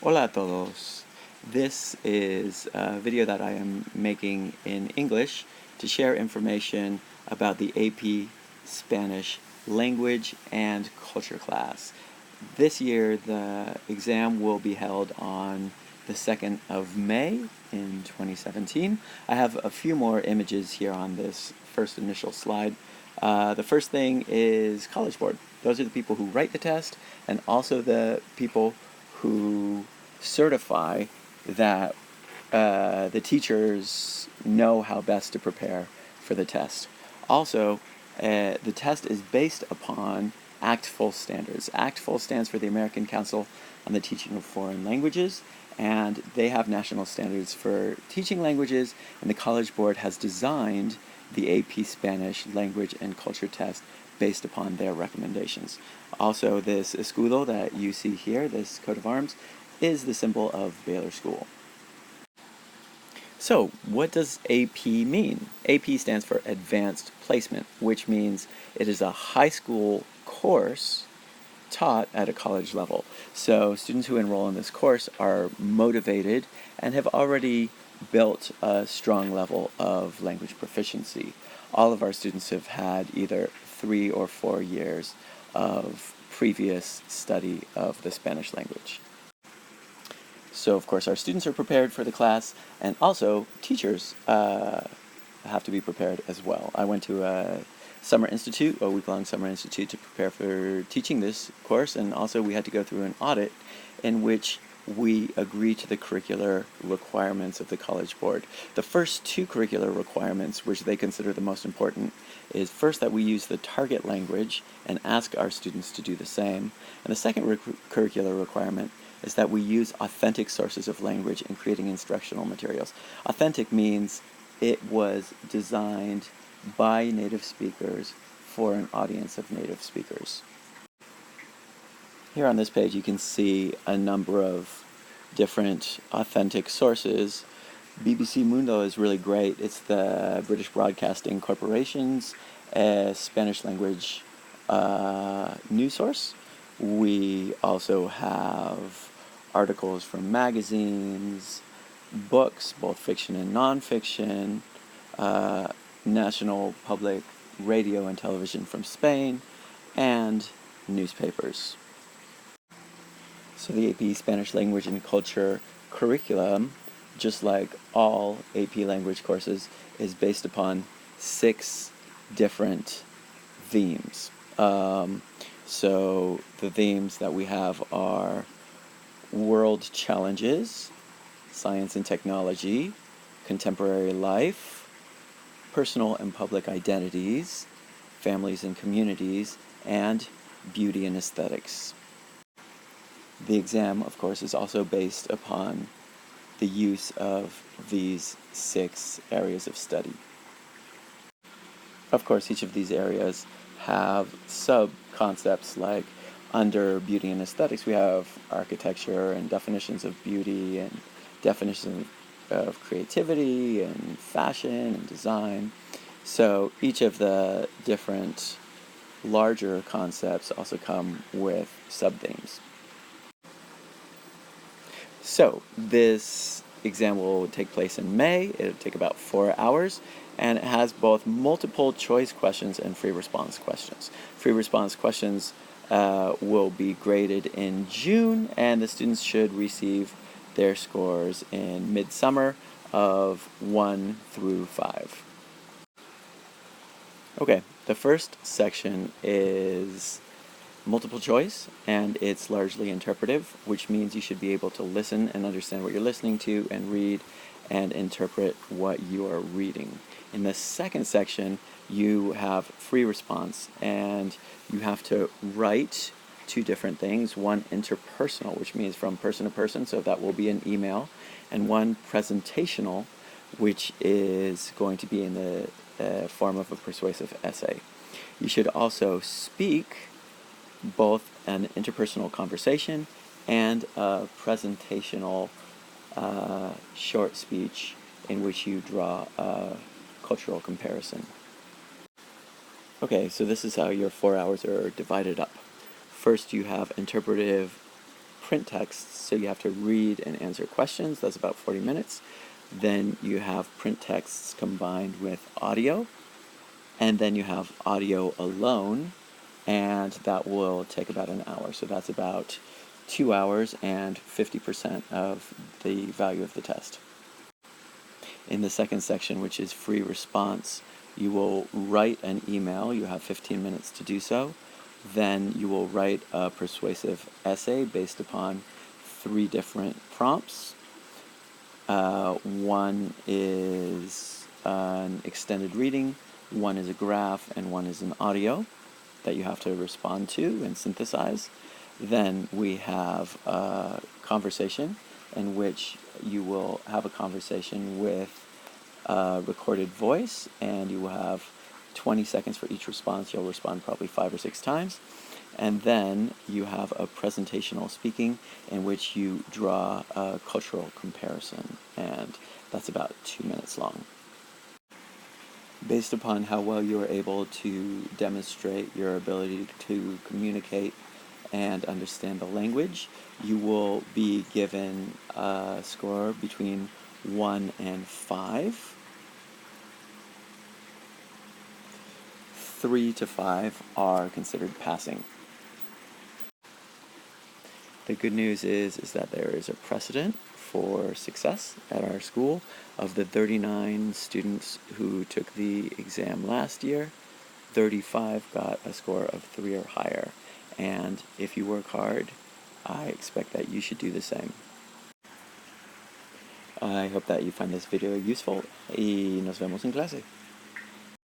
Hola a todos. This is a video that I am making in English to share information about the AP Spanish Language and Culture class. This year the exam will be held on the 2nd of May in 2017. I have a few more images here on this first initial slide. The first thing is College Board. Those are the people who write the test and also the people who certify that the teachers know how best to prepare for the test. Also, the test is based upon ACTFL standards. ACTFL stands for the American Council on the Teaching of Foreign Languages, and they have national standards for teaching languages, and the College Board has designed the AP Spanish Language and Culture test based upon their recommendations. Also, this escudo that you see here, this coat of arms, is the symbol of Baylor School. So, what does AP mean? AP stands for Advanced Placement, which means it is a high school course taught at a college level. So, students who enroll in this course are motivated and have already built a strong level of language proficiency. All of our students have had either 3 or 4 years of previous study of the Spanish language. So, of course, our students are prepared for the class, and also teachers have to be prepared as well. I went to a summer institute, a week-long summer institute, to prepare for teaching this course, and also we had to go through an audit in which we agree to the curricular requirements of the College Board. The first 2 curricular requirements, which they consider the most important, is first that we use the target language and ask our students to do the same. And the second curricular requirement is that we use authentic sources of language in creating instructional materials. Authentic means it was designed by native speakers for an audience of native speakers. Here on this page you can see a number of different authentic sources. BBC Mundo is really great. It's the British Broadcasting Corporation's Spanish language news source. We also have articles from magazines, books, both fiction and nonfiction, National Public Radio and Television from Spain, and newspapers. So the AP Spanish Language and Culture curriculum, just like all AP language courses, is based upon 6 different themes. So the themes that we have are world challenges, science and technology, contemporary life, personal and public identities, families and communities, and beauty and aesthetics. The exam, of course, is also based upon the use of these 6 areas of study. Of course, each of these areas have sub-concepts like under beauty and aesthetics we have architecture and definitions of beauty and definitions of creativity and fashion and design. So each of the different larger concepts also come with sub-themes. So this exam will take place in May. It'll take about 4 hours, and it has both multiple choice questions and free response questions. Free response questions will be graded in June, and the students should receive their scores in midsummer of 1 through 5. Okay, the first section is multiple choice, and it's largely interpretive, which means you should be able to listen and understand what you're listening to and read and interpret what you are reading. In the second section, you have free response, and you have to write 2 different things. One interpersonal, which means from person to person, so that will be an email, and one presentational, which is going to be in the form of a persuasive essay. You should also speak both an interpersonal conversation and a presentational short speech in which you draw a cultural comparison. Okay, so this is how your 4 hours are divided up. First you have interpretive print texts, so you have to read and answer questions. That's about 40 minutes. Then you have print texts combined with audio, and then you have audio alone, and that will take about an hour. So that's about 2 hours and 50% of the value of the test. In the second section, which is free response, you will write an email. You have 15 minutes to do so. Then you will write a persuasive essay based upon 3 different prompts. One is an extended reading, one is a graph, and one is an audio that you have to respond to and synthesize. Then we have a conversation in which you will have a conversation with a recorded voice, and you will have 20 seconds for each response. You'll respond probably 5 or 6 times. And then you have a presentational speaking in which you draw a cultural comparison, and that's about 2 minutes long. Based upon how well you are able to demonstrate your ability to communicate and understand the language, you will be given a score between 1 and 5. 3 to 5 are considered passing. The good news is that there is a precedent for success at our school. Of the 39 students who took the exam last year, 35 got a score of 3 or higher. And if you work hard, I expect that you should do the same. I hope that you find this video useful, y nos vemos en clase.